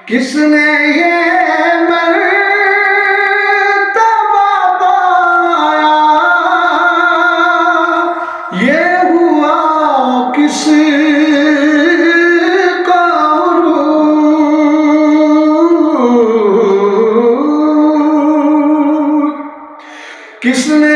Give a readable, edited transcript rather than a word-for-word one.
کس نے یہ مرتبہ پایا، یہ ہوا کس کا عروج، کس نے